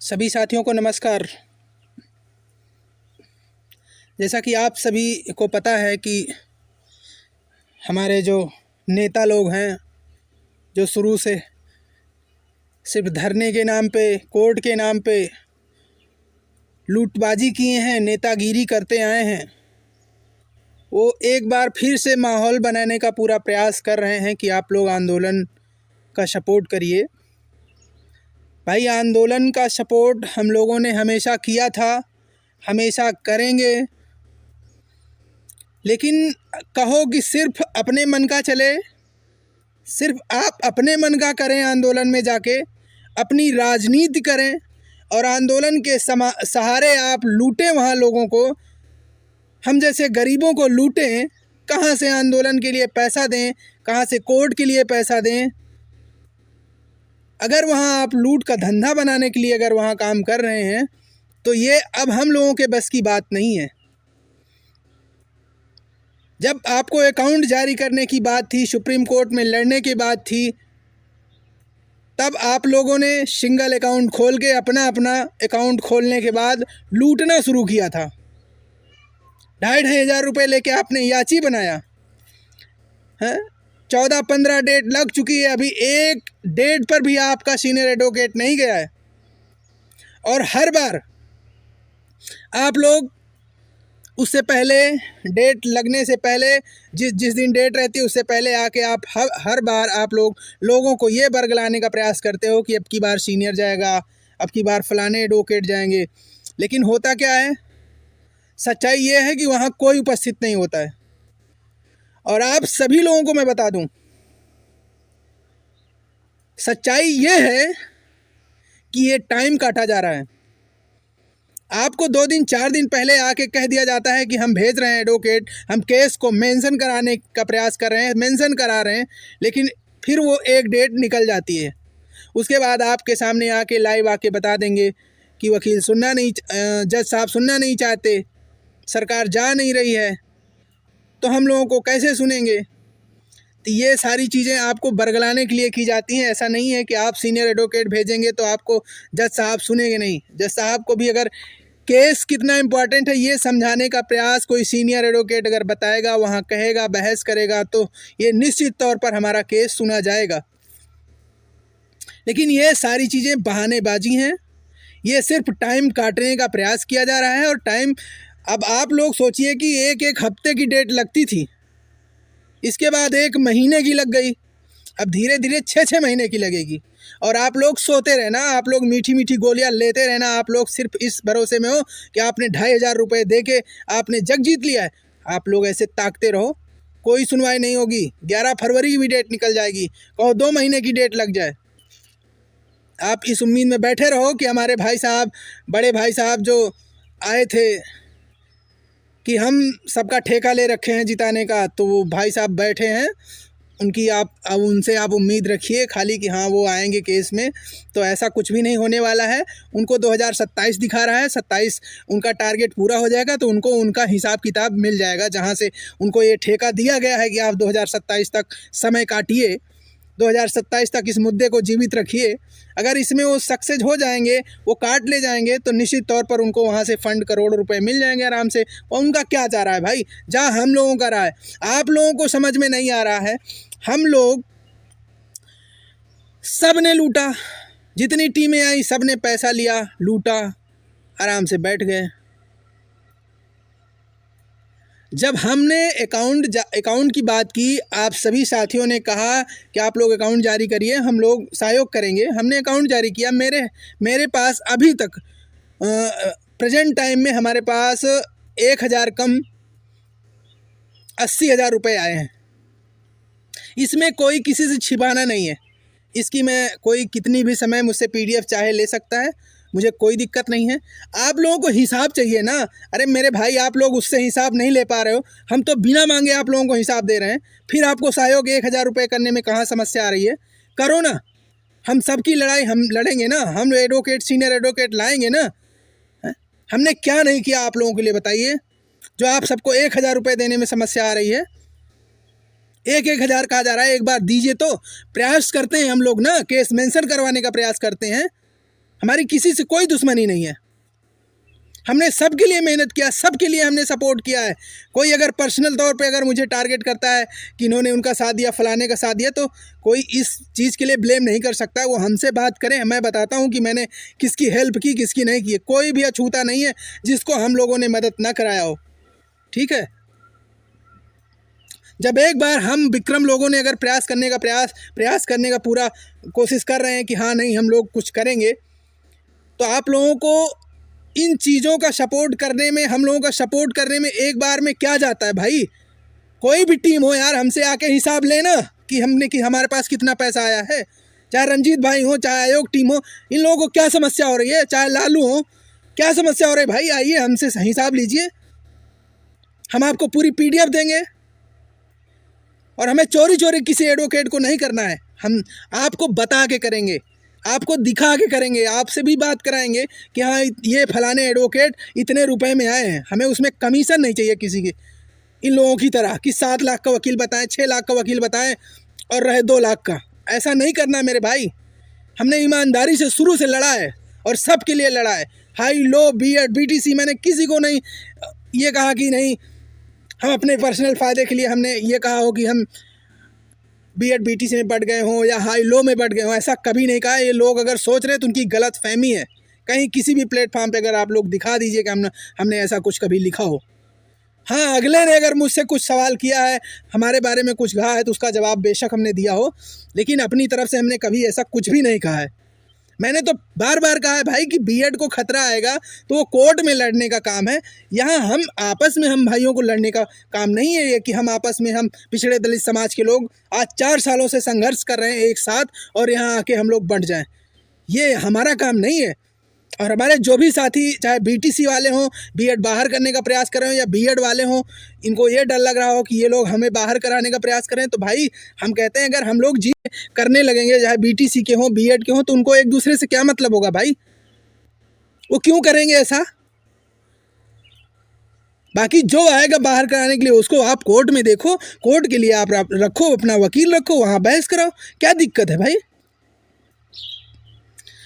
सभी साथियों को नमस्कार। जैसा कि आप सभी को पता है कि हमारे जो नेता लोग हैं, जो शुरू से सिर्फ धरने के नाम पे, कोर्ट के नाम पे लूटबाजी किए हैं, नेतागिरी करते आए हैं, वो एक बार फिर से माहौल बनाने का पूरा प्रयास कर रहे हैं कि आप लोग आंदोलन का सपोर्ट करिए। भाई, आंदोलन का सपोर्ट हम लोगों ने हमेशा किया था, हमेशा करेंगे, लेकिन कहो कि सिर्फ अपने मन का चले, सिर्फ आप अपने मन का करें, आंदोलन में जाके अपनी राजनीति करें और आंदोलन के सहारे आप लूटें वहाँ लोगों को, हम जैसे गरीबों को लूटें। कहाँ से आंदोलन के लिए पैसा दें, कहाँ से कोर्ट के लिए पैसा दें? अगर वहाँ आप लूट का धंधा बनाने के लिए अगर वहाँ काम कर रहे हैं तो ये अब हम लोगों के बस की बात नहीं है। जब आपको अकाउंट जारी करने की बात थी, सुप्रीम कोर्ट में लड़ने की बात थी, तब आप लोगों ने सिंगल अकाउंट खोल के अपना अकाउंट खोलने के बाद लूटना शुरू किया था। 2,500 रुपये लेके आपने याची बनाया है। 14-15 डेट लग चुकी है, अभी एक डेट पर भी आपका सीनियर एडवोकेट नहीं गया है। और हर बार आप लोग उससे पहले, डेट लगने से पहले, जिस दिन डेट रहती है उससे पहले आके आप हर बार आप लोगों को ये बरगलाने का प्रयास करते हो कि अब की बार सीनियर जाएगा, अब की बार फलाने एडवोकेट जाएंगे। लेकिन होता क्या है? सच्चाई ये है कि वहाँ कोई उपस्थित नहीं होता है। और आप सभी लोगों को मैं बता दूं, सच्चाई ये है कि ये टाइम काटा जा रहा है। आपको 2 दिन 4 दिन पहले आके कह दिया जाता है कि हम भेज रहे हैं एडवोकेट, हम केस को मेंशन कराने का प्रयास कर रहे हैं, मेंशन करा रहे हैं, लेकिन फिर वो एक डेट निकल जाती है। उसके बाद आपके सामने आके लाइव आके बता देंगे कि वकील सुनना नहीं, जज साहब सुनना नहीं चाहते, सरकार जा नहीं रही है, तो हम लोगों को कैसे सुनेंगे? तो ये सारी चीज़ें आपको बरगलाने के लिए की जाती हैं। ऐसा नहीं है कि आप सीनियर एडवोकेट भेजेंगे तो आपको जज साहब सुनेंगे, नहीं। जज साहब को भी अगर केस कितना इम्पोर्टेंट है ये समझाने का प्रयास कोई सीनियर एडवोकेट अगर बताएगा, वहाँ कहेगा, बहस करेगा, तो ये निश्चित तौर पर हमारा केस सुना जाएगा। लेकिन ये सारी चीज़ें बहानेबाजी हैं, ये सिर्फ टाइम काटने का प्रयास किया जा रहा है। और टाइम, अब आप लोग सोचिए कि एक हफ्ते की डेट लगती थी, इसके बाद 1 महीने की लग गई, अब धीरे धीरे 6-6 महीने की लगेगी। और आप लोग सोते रहना, आप लोग मीठी मीठी गोलियां लेते रहना, आप लोग सिर्फ इस भरोसे में हो कि आपने 2,500 रुपये दे के आपने जग जीत लिया है। आप लोग ऐसे ताकते रहो, कोई सुनवाई नहीं होगी। 11 फरवरी की भी डेट निकल जाएगी, कहो 2 महीने की डेट लग जाए। आप इस उम्मीद में बैठे रहो कि हमारे भाई साहब, बड़े भाई साहब जो आए थे कि हम सबका ठेका ले रखे हैं जिताने का, तो वो भाई साहब बैठे हैं, उनकी आप अब उनसे आप उम्मीद रखिए खाली कि हाँ वो आएंगे केस में। तो ऐसा कुछ भी नहीं होने वाला है। उनको 2027 दिखा रहा है, 27 उनका टारगेट पूरा हो जाएगा तो उनको उनका हिसाब किताब मिल जाएगा, जहाँ से उनको ये ठेका दिया गया है कि आप 2027 तक समय काटिए, 2027 तक इस मुद्दे को जीवित रखिए। अगर इसमें वो सक्सेस हो जाएंगे, वो काट ले जाएंगे, तो निश्चित तौर पर उनको वहाँ से फंड करोड़ रुपए मिल जाएंगे आराम से। और उनका क्या जा रहा है भाई? जहाँ हम लोगों का रहा है, आप लोगों को समझ में नहीं आ रहा है। हम लोग सब ने लूटा, जितनी टीमें आई सब ने पैसा लिया, लूटा, आराम से बैठ गए। जब हमने अकाउंट की बात की, आप सभी साथियों ने कहा कि आप लोग अकाउंट जारी करिए, हम लोग सहयोग करेंगे। हमने अकाउंट जारी किया। मेरे पास अभी तक प्रेजेंट टाइम में हमारे पास 1,000 कम 80,000 रुपये आए हैं। इसमें कोई किसी से छिपाना नहीं है। इसकी मैं कोई कितनी भी समय मुझसे PDF चाहे ले सकता है, मुझे कोई दिक्कत नहीं है। आप लोगों को हिसाब चाहिए ना। अरे मेरे भाई, आप लोग उससे हिसाब नहीं ले पा रहे हो, हम तो बिना मांगे आप लोगों को हिसाब दे रहे हैं। फिर आपको सहयोग 1,000 रुपये करने में कहाँ समस्या आ रही है? करो ना, हम सबकी लड़ाई हम लड़ेंगे ना, हम एडवोकेट, सीनियर एडवोकेट लाएंगे ना। हमने क्या नहीं किया आप लोगों के लिए बताइए, जो आप सबको 1,000 रुपये देने में समस्या आ रही है? 1,000 कहा जा रहा है, एक बार दीजिए तो। प्रयास करते हैं हम लोग ना, केस मेंशन करवाने का प्रयास करते हैं। हमारी किसी से कोई दुश्मनी नहीं है। हमने सबके लिए मेहनत किया, सबके लिए हमने सपोर्ट किया है। कोई अगर पर्सनल तौर पे अगर मुझे टारगेट करता है कि इन्होंने उनका साथ दिया, फलाने का साथ दिया, तो कोई इस चीज़ के लिए ब्लेम नहीं कर सकता है। वो हमसे बात करें, मैं बताता हूँ कि मैंने किसकी हेल्प की, किसकी नहीं की है। कोई भी अछूता नहीं है जिसको हम लोगों ने मदद ना कराया हो, ठीक है। जब एक बार हम विक्रम लोगों ने अगर प्रयास करने का पूरा कोशिश कर रहे हैं कि हाँ नहीं हम लोग कुछ करेंगे, तो आप लोगों को इन चीज़ों का सपोर्ट करने में, हम लोगों का सपोर्ट करने में एक बार में क्या जाता है भाई। कोई भी टीम हो यार, हमसे आके हिसाब लेना कि हमारे पास कितना पैसा आया है। चाहे रंजीत भाई हो, चाहे आयोग टीम हो, इन लोगों को क्या समस्या हो रही है, चाहे लालू हो, क्या समस्या हो रही है भाई, आइए हमसे हिसाब लीजिए। हम आपको पूरी PDF देंगे। और हमें चोरी चोरी किसी एडवोकेट को नहीं करना है, हम आपको बता के करेंगे, आपको दिखा के करेंगे, आपसे भी बात कराएंगे कि हाँ ये फलाने एडवोकेट इतने रुपए में आए हैं। हमें उसमें कमीशन नहीं चाहिए किसी के, इन लोगों की तरह कि 7 लाख का वकील बताएं, 6 लाख का वकील बताएं और रहे 2 लाख का। ऐसा नहीं करना मेरे भाई। हमने ईमानदारी से शुरू से लड़ा है और सबके लिए लड़ा है। हाई लो BEd BTC मैंने किसी को नहीं ये कहा कि नहीं हम अपने पर्सनल फ़ायदे के लिए हमने ये कहा हो कि हम BEd BTC में बढ़ गए हों या हाई लो में बढ़ गए हों, ऐसा कभी नहीं कहा। ये लोग अगर सोच रहे हैं तो उनकी गलत फहमी है। कहीं किसी भी प्लेटफॉर्म पे अगर आप लोग दिखा दीजिए कि हमने ऐसा कुछ कभी लिखा हो। हाँ, अगले ने अगर मुझसे कुछ सवाल किया है, हमारे बारे में कुछ कहा है, तो उसका जवाब बेशक हमने दिया हो, लेकिन अपनी तरफ से हमने कभी ऐसा कुछ भी नहीं कहा है। मैंने तो बार बार कहा है भाई कि BEd को खतरा आएगा तो वो कोर्ट में लड़ने का काम है। यहाँ हम आपस में हम भाइयों को लड़ने का काम नहीं है ये कि हम आपस में, हम पिछड़े दलित समाज के लोग आज 4 सालों से संघर्ष कर रहे हैं एक साथ और यहाँ आके हम लोग बंट जाएं, ये हमारा काम नहीं है। और हमारे जो भी साथी, चाहे BTC वाले हों, BEd बाहर करने का प्रयास कर रहे हो, या BEd वाले हों, इनको ये डर लग रहा हो कि ये लोग हमें बाहर कराने का प्रयास करें, तो भाई हम कहते हैं अगर हम लोग जी करने लगेंगे, चाहे BTC के हों, BEd के हों, तो उनको एक दूसरे से क्या मतलब होगा भाई, वो क्यों करेंगे ऐसा। बाकी जो आएगा बाहर कराने के लिए उसको आप कोर्ट में देखो, कोर्ट के लिए आप रखो, अपना वकील रखो, वहाँ बहस कराओ, क्या दिक्कत है भाई।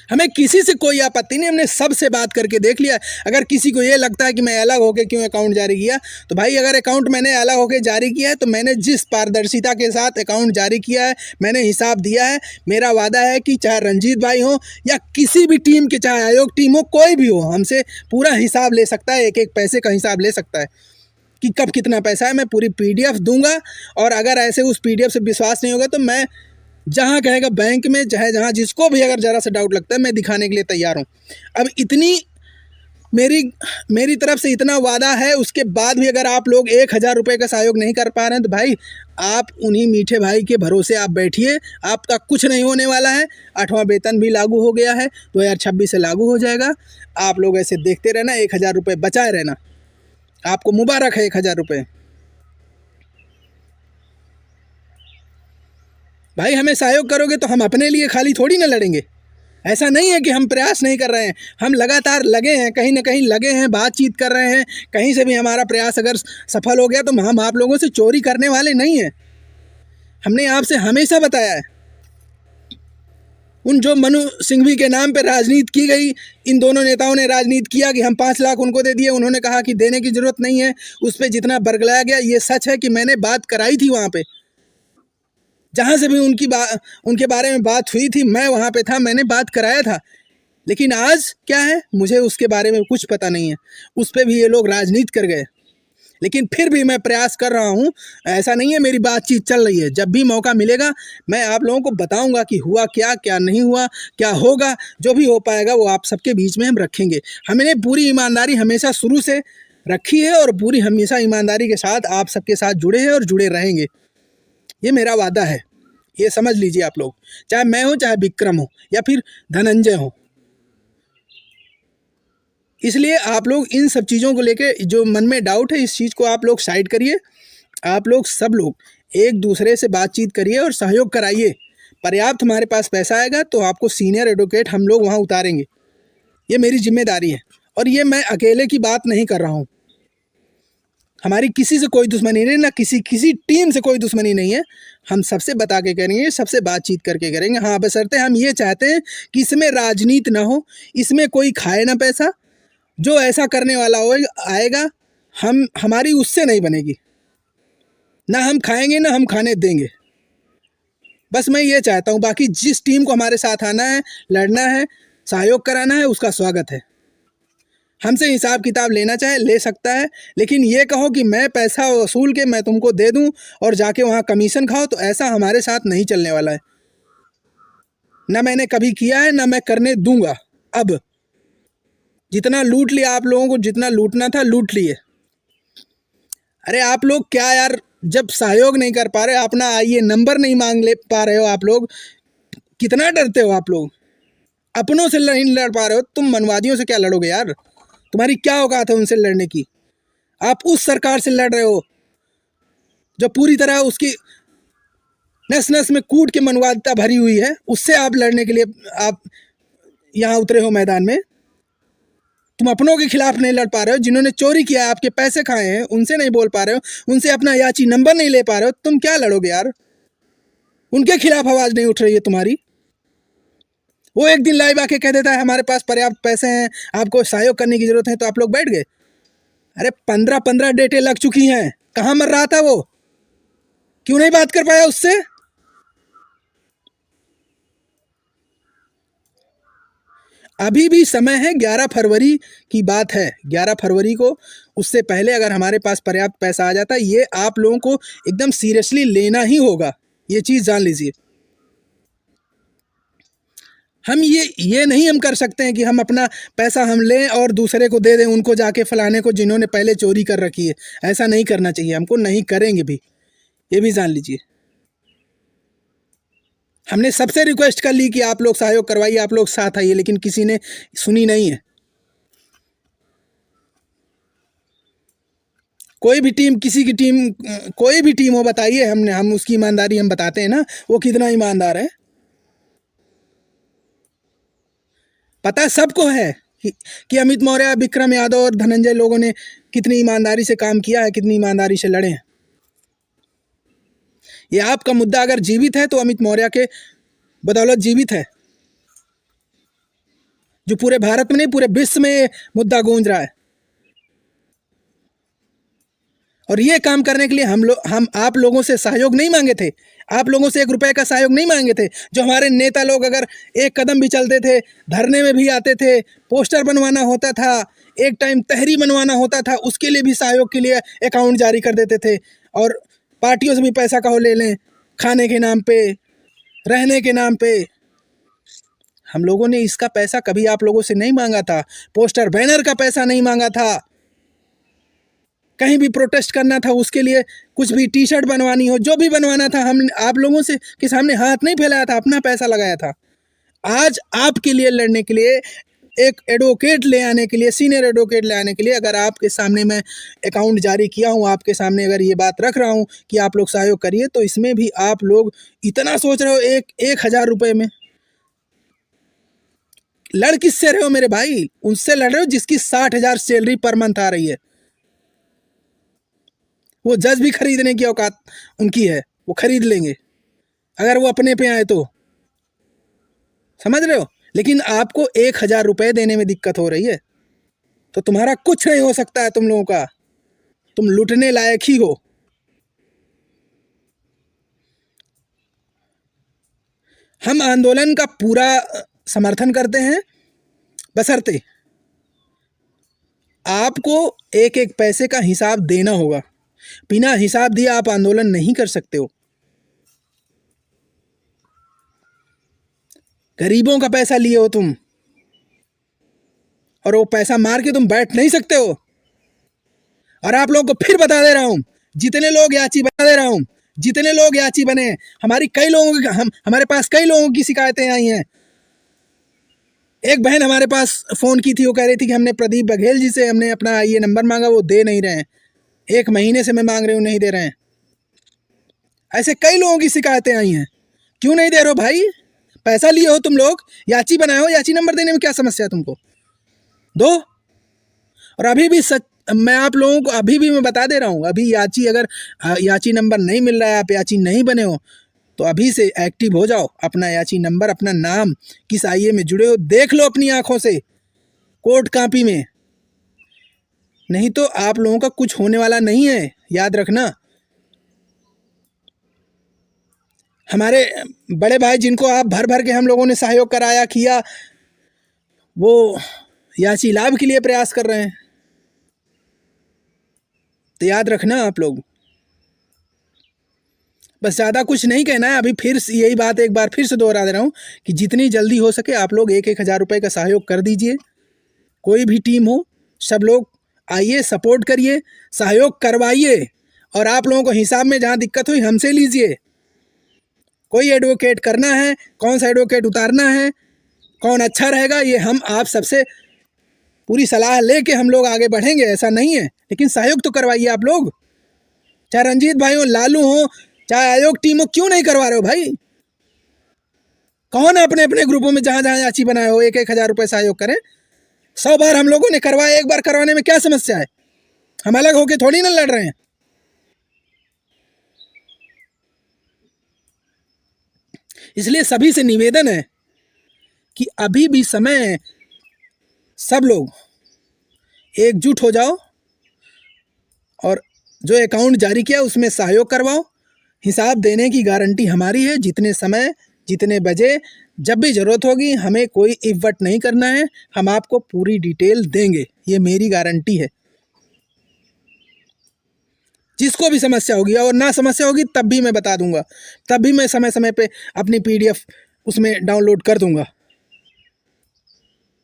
हमें किसी से कोई आपत्ति नहीं, हमने सबसे बात करके देख लिया। अगर किसी को ये लगता है कि मैं अलग होकर क्यों अकाउंट जारी किया, तो भाई अगर अकाउंट मैंने अलग होकर जारी किया है तो मैंने जिस पारदर्शिता के साथ अकाउंट जारी किया है, मैंने हिसाब दिया है। मेरा वादा है कि चाहे रंजीत भाई हो या किसी भी टीम के, चाहे आयोग टीम हो, कोई भी हो, हमसे पूरा हिसाब ले सकता है, एक एक पैसे का हिसाब ले सकता है कि कब कितना पैसा है। मैं पूरी PDF दूंगा और अगर ऐसे उस PDF से विश्वास नहीं होगा तो मैं जहाँ कहेगा बैंक में, चाहे जहाँ जिसको भी अगर ज़रा सा डाउट लगता है, मैं दिखाने के लिए तैयार हूँ। अब इतनी मेरी तरफ से इतना वादा है, उसके बाद भी अगर आप लोग 1000 रुपये का सहयोग नहीं कर पा रहे हैं तो भाई आप उन्हीं मीठे भाई के भरोसे आप बैठिए, आपका कुछ नहीं होने वाला है। 8वां वेतन भी लागू हो गया है, 2026 से लागू हो जाएगा। आप लोग ऐसे देखते रहना, 1000 रुपये बचाए रहना। आपको मुबारक है 1000 रुपये। भाई हमें सहयोग करोगे तो हम अपने लिए खाली थोड़ी ना लड़ेंगे। ऐसा नहीं है कि हम प्रयास नहीं कर रहे हैं, हम लगातार लगे हैं, कहीं ना कहीं लगे हैं, बातचीत कर रहे हैं। कहीं से भी हमारा प्रयास अगर सफल हो गया तो हम आप लोगों से चोरी करने वाले नहीं हैं। हमने आपसे हमेशा बताया है। उन जो मनु सिंघवी के नाम पे राजनीति की गई, इन दोनों नेताओं ने राजनीति किया कि हम 5 लाख उनको दे दिए, उन्होंने कहा कि देने की ज़रूरत नहीं है। उस पर जितना बरगलाया गया, ये सच है कि मैंने बात कराई थी वहाँ पे, जहाँ से भी उनके बारे में बात हुई थी, मैं वहाँ पे था, मैंने बात कराया था। लेकिन आज क्या है, मुझे उसके बारे में कुछ पता नहीं है। उस पर भी ये लोग राजनीति कर गए। लेकिन फिर भी मैं प्रयास कर रहा हूँ, ऐसा नहीं है, मेरी बातचीत चल रही है। जब भी मौका मिलेगा मैं आप लोगों को बताऊंगा कि हुआ क्या, क्या नहीं हुआ, क्या होगा। जो भी हो पाएगा वो आप सबके बीच में हम रखेंगे। हमने पूरी ईमानदारी हमेशा शुरू से रखी है और पूरी हमेशा ईमानदारी के साथ आप सबके साथ जुड़े हैं और जुड़े रहेंगे। ये मेरा वादा है, ये समझ लीजिए आप लोग, चाहे मैं हूँ, चाहे विक्रम हो, या फिर धनंजय हो। इसलिए आप लोग इन सब चीज़ों को लेके जो मन में डाउट है, इस चीज़ को आप लोग साइड करिए। आप लोग सब लोग एक दूसरे से बातचीत करिए और सहयोग कराइए। पर्याप्त हमारे पास पैसा आएगा तो आपको सीनियर एडवोकेट हम लोग वहाँ उतारेंगे। ये मेरी जिम्मेदारी है और ये मैं अकेले की बात नहीं कर रहा हूँ। हमारी किसी से कोई दुश्मनी नहीं, ना किसी टीम से कोई दुश्मनी नहीं है। हम सबसे बता के करेंगे, सबसे बातचीत करके करेंगे। हाँ, बशर्ते हम ये चाहते हैं कि इसमें राजनीति ना हो, इसमें कोई खाए ना पैसा। जो ऐसा करने वाला हो आएगा, हमारी उससे नहीं बनेगी, ना हम खाएंगे ना हम खाने देंगे। बस मैं ये चाहता हूँ। बाकी जिस टीम को हमारे साथ आना है, लड़ना है, सहयोग कराना है, उसका स्वागत है। हमसे हिसाब किताब लेना चाहे ले सकता है, लेकिन ये कहो कि मैं पैसा वसूल के मैं तुमको दे दूं और जाके वहाँ कमीशन खाओ, तो ऐसा हमारे साथ नहीं चलने वाला है। ना मैंने कभी किया है, ना मैं करने दूंगा। अब जितना लूट लिया आप लोगों को, जितना लूटना था लूट लिए। अरे आप लोग क्या यार, जब सहयोग नहीं कर पा रहे, अपना आइए नंबर नहीं मांग ले पा रहे हो, आप लोग कितना डरते हो। आप लोग अपनों से नहीं लड़ पा रहे हो, तुम मनवादियों से क्या लड़ोगे यार? तुम्हारी क्या औकात है उनसे लड़ने की? आप उस सरकार से लड़ रहे हो जो पूरी तरह उसकी नस नस में कूट के मनवादिता भरी हुई है। उससे आप लड़ने के लिए आप यहाँ उतरे हो मैदान में। तुम अपनों के खिलाफ नहीं लड़ पा रहे हो, जिन्होंने चोरी किया है, आपके पैसे खाए हैं, उनसे नहीं बोल पा रहे हो, उनसे अपना याची नंबर नहीं ले पा रहे हो। तुम क्या लड़ोगे यार? उनके खिलाफ आवाज नहीं उठ रही है तुम्हारी। वो एक दिन लाइव आके कह देता है हमारे पास पर्याप्त पैसे हैं, आपको सहयोग करने की जरूरत है, तो आप लोग बैठ गए। अरे 15 डेटें लग चुकी हैं, कहाँ मर रहा था वो? क्यों नहीं बात कर पाया उससे? अभी भी समय है, 11 फरवरी की बात है। 11 फरवरी को, उससे पहले अगर हमारे पास पर्याप्त पैसा आ जाता, ये आप लोगों को एकदम सीरियसली लेना ही होगा। ये चीज़ जान लीजिए। हम ये नहीं हम कर सकते हैं कि हम अपना पैसा हम लें और दूसरे को दे दें, उनको जाके फलाने को जिन्होंने पहले चोरी कर रखी है। ऐसा नहीं करना चाहिए हमको, नहीं करेंगे भी, ये भी जान लीजिए। हमने सबसे रिक्वेस्ट कर ली कि आप लोग सहयोग करवाइए, आप लोग साथ आइए, लेकिन किसी ने सुनी नहीं है। कोई भी टीम, किसी की टीम, कोई भी टीम हो, बताइए, हम उसकी ईमानदारी हम बताते हैं ना, वो कितना ईमानदार है। पता सबको है कि अमित मौर्य, विक्रम यादव और धनंजय लोगों ने कितनी ईमानदारी से काम किया है, कितनी ईमानदारी से लड़े हैं। ये आपका मुद्दा अगर जीवित है तो अमित मौर्य के बदौलत जीवित है, जो पूरे भारत में नहीं पूरे विश्व में मुद्दा गूंज रहा है। और ये काम करने के लिए हम आप लोगों से सहयोग नहीं मांगे थे, आप लोगों से 1 रुपए का सहयोग नहीं मांगे थे। जो हमारे नेता लोग अगर एक कदम भी चलते थे, धरने में भी आते थे, पोस्टर बनवाना होता था, एक टाइम तहरी बनवाना होता था, उसके लिए भी सहयोग के लिए अकाउंट जारी कर देते थे। और पार्टियों से भी पैसा कहो ले लें, खाने के नाम पे, रहने के नाम पे। हम लोगों ने इसका पैसा कभी आप लोगों से नहीं मांगा था। पोस्टर बैनर का पैसा नहीं मांगा था। कहीं भी प्रोटेस्ट करना था, उसके लिए कुछ भी टी शर्ट बनवानी हो, जो भी बनवाना था, हम आप लोगों से के सामने हाथ नहीं फैलाया था, अपना पैसा लगाया था। आज आपके लिए लड़ने के लिए, एक एडवोकेट ले आने के लिए, सीनियर एडवोकेट ले आने के लिए, अगर आपके सामने मैं अकाउंट जारी किया हूँ, आपके सामने अगर ये बात रख रहा हूँ कि आप लोग सहयोग करिए, तो इसमें भी आप लोग इतना सोच रहे हो 1,000 रुपये में। लड़ किससे रहे हो मेरे भाई? उनसे लड़ रहे हो जिसकी 60,000 सैलरी पर मंथ आ रही है। वो जज भी खरीदने की औकात उनकी है, वो खरीद लेंगे अगर वो अपने पे आए तो, समझ रहे हो? लेकिन आपको 1,000 रुपये देने में दिक्कत हो रही है, तो तुम्हारा कुछ नहीं हो सकता है तुम लोगों का। तुम लूटने लायक ही हो। हम आंदोलन का पूरा समर्थन करते हैं, बशर्ते आपको एक एक पैसे का हिसाब देना होगा। बिना हिसाब दिए आप आंदोलन नहीं कर सकते हो। गरीबों का पैसा लिए हो तुम, और वो पैसा मार के तुम बैठ नहीं सकते हो। और आप लोगों को फिर बता दे रहा हूं, जितने लोग याची बता दे रहा हूं, जितने लोग याची बने, हमारे पास कई लोगों की शिकायतें आई हैं। एक बहन हमारे पास फोन की थी, वो कह रही थी कि हमने प्रदीप बघेल जी से हमने अपना ये नंबर मांगा, वो दे नहीं रहे हैं। 1 महीने से मैं मांग रही हूँ, नहीं दे रहे हैं। ऐसे कई लोगों की शिकायतें आई हैं। क्यों नहीं दे रहे हो भाई? पैसा लिए हो तुम लोग, याची बनाए हो, याची नंबर देने में क्या समस्या है तुमको? दो। और अभी भी मैं आप लोगों को अभी भी मैं बता दे रहा हूँ, अभी याची अगर याची नंबर नहीं मिल रहा है, आप याची नहीं बने हो, तो अभी से एक्टिव हो जाओ। अपना याची नंबर, अपना नाम किस आईए में जुड़े हो देख लो अपनी आंखों से, कोर्ट कापी में। नहीं तो आप लोगों का कुछ होने वाला नहीं है, याद रखना। हमारे बड़े भाई जिनको आप भर भर के हम लोगों ने सहयोग कराया किया, वो याची लाभ के लिए प्रयास कर रहे हैं। तो याद रखना आप लोग। बस ज़्यादा कुछ नहीं कहना है। अभी फिर यही बात एक बार फिर से दोहरा दे रहा हूँ कि जितनी जल्दी हो सके आप लोग 1,000 रुपये का सहयोग कर दीजिए। कोई भी टीम हो, सब लोग आइए, सपोर्ट करिए, सहयोग करवाइए। और आप लोगों को हिसाब में जहाँ दिक्कत हुई हमसे लीजिए। कोई एडवोकेट करना है, कौन सा एडवोकेट उतारना है, कौन अच्छा रहेगा, ये हम आप सबसे पूरी सलाह लेके हम लोग आगे बढ़ेंगे, ऐसा नहीं है। लेकिन सहयोग तो करवाइए आप लोग। चाहे रंजीत भाई हो, लालू हो, चाहे आयोग टीम हो, क्यों नहीं करवा रहे हो भाई? कौन अपने अपने ग्रुपों में जहां जहां याची बनाए हो 1,000 रुपये सहयोग करें। 100 बार हम लोगों ने करवाया, एक बार करवाने में क्या समस्या है? हम अलग होके थोड़ी ना लड़ रहे हैं। इसलिए सभी से निवेदन है कि अभी भी समय है, सब लोग एकजुट हो जाओ और जो अकाउंट जारी किया उसमें सहयोग करवाओ। हिसाब देने की गारंटी हमारी है। जितने समय, जितने बजे, जब भी ज़रूरत होगी, हमें कोई इवट नहीं करना है, हम आपको पूरी डिटेल देंगे, ये मेरी गारंटी है। जिसको भी समस्या होगी और ना समस्या होगी तब भी मैं बता दूंगा, तब भी मैं समय समय पे अपनी PDF उसमें डाउनलोड कर दूंगा,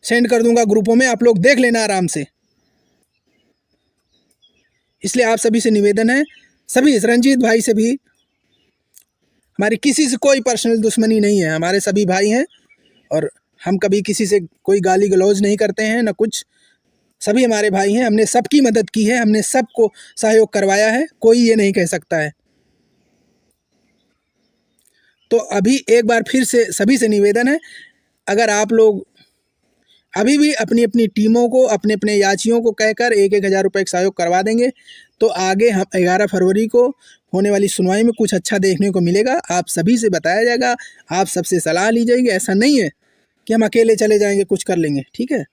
सेंड कर दूंगा ग्रुपों में, आप लोग देख लेना आराम से। इसलिए आप सभी से निवेदन है, सभी रंजीत भाई से भी, हमारी किसी से कोई पर्सनल दुश्मनी नहीं है, हमारे सभी भाई हैं और हम कभी किसी से कोई गाली गलौज नहीं करते हैं ना कुछ। सभी हमारे भाई हैं, हमने सबकी मदद की है, हमने सबको सहयोग करवाया है, कोई ये नहीं कह सकता है। तो अभी एक बार फिर से सभी से निवेदन है, अगर आप लोग अभी भी अपनी अपनी टीमों को, अपने अपने याचियों को कहकर 1,000 रुपये का सहयोग करवा देंगे तो आगे हम 11 फरवरी को होने वाली सुनवाई में कुछ अच्छा देखने को मिलेगा। आप सभी से बताया जाएगा, आप सबसे सलाह ली जाएगी। ऐसा नहीं है कि हम अकेले चले जाएंगे कुछ कर लेंगे, ठीक है?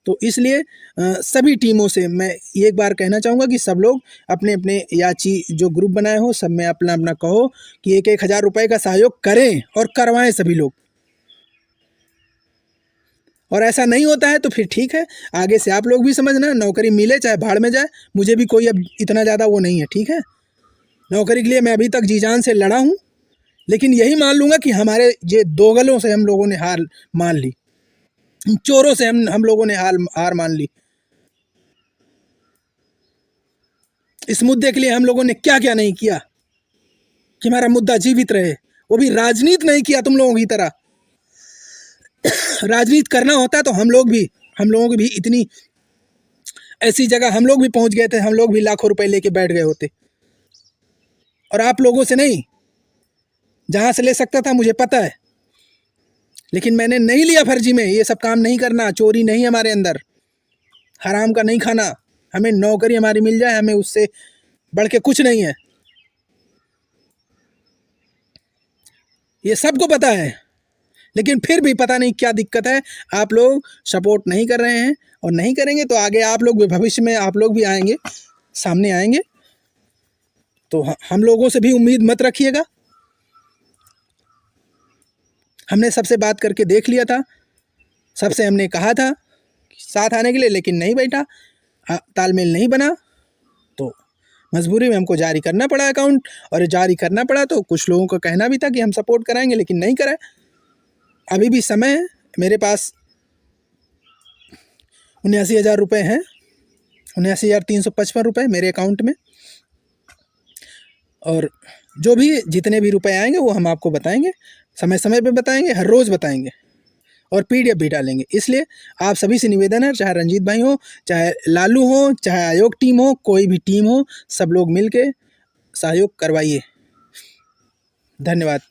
तो इसलिए सभी टीमों से मैं एक बार कहना चाहूँगा कि सब लोग अपने अपने याची जो ग्रुप बनाए हो, सब में अपना अपना कहो कि 1,000 रुपये का सहयोग करें और करवाएं सभी लोग। और ऐसा नहीं होता है तो फिर ठीक है, आगे से आप लोग भी समझना, नौकरी मिले चाहे भाड़ में जाए, मुझे भी कोई अब इतना ज़्यादा वो नहीं है, ठीक है? नौकरी के लिए मैं अभी तक जी जान से लड़ा हूँ, लेकिन यही मान लूँगा कि हमारे ये दोगलों से हम लोगों ने हार मान ली, चोरों से हम लोगों ने हार मान ली। इस मुद्दे के लिए हम लोगों ने क्या क्या नहीं किया कि हमारा मुद्दा जीवित रहे, वो भी राजनीति नहीं किया तुम लोगों की तरह। राजनीति करना होता तो हम लोगों की भी इतनी ऐसी जगह हम लोग भी पहुंच गए थे, हम लोग भी लाखों रुपए लेके बैठ गए होते। और आप लोगों से नहीं, जहां से ले सकता था मुझे पता है, लेकिन मैंने नहीं लिया फर्जी में। ये सब काम नहीं करना, चोरी नहीं हमारे अंदर, हराम का नहीं खाना। हमें नौकरी हमारी मिल जाए, हमें उससे बढ़ के कुछ नहीं है, ये सबको पता है। लेकिन फिर भी पता नहीं क्या दिक्कत है, आप लोग सपोर्ट नहीं कर रहे हैं और नहीं करेंगे तो आगे आप लोग भी भविष्य में आप लोग भी आएंगे, सामने आएंगे। तो हम लोगों से भी उम्मीद मत रखिएगा। हमने सबसे बात करके देख लिया था, सबसे हमने कहा था साथ आने के लिए, लेकिन नहीं बैठा, तालमेल नहीं बना, तो मजबूरी में हमको जारी करना पड़ा अकाउंट। और जारी करना पड़ा तो कुछ लोगों को कहना भी था कि हम सपोर्ट कराएंगे, लेकिन नहीं कराए। अभी भी समय है, मेरे पास 79,000 रुपये हैं, 79,355 रुपये मेरे अकाउंट में। और जो भी जितने भी रुपए आएंगे वो हम आपको बताएंगे, समय समय पे बताएंगे, हर रोज़ बताएंगे और PDF भी डालेंगे। इसलिए आप सभी से निवेदन है, चाहे रंजीत भाई हो, चाहे लालू हो, चाहे आयोग टीम हो, कोई भी टीम हो, सब लोग मिल के सहयोग करवाइए। धन्यवाद।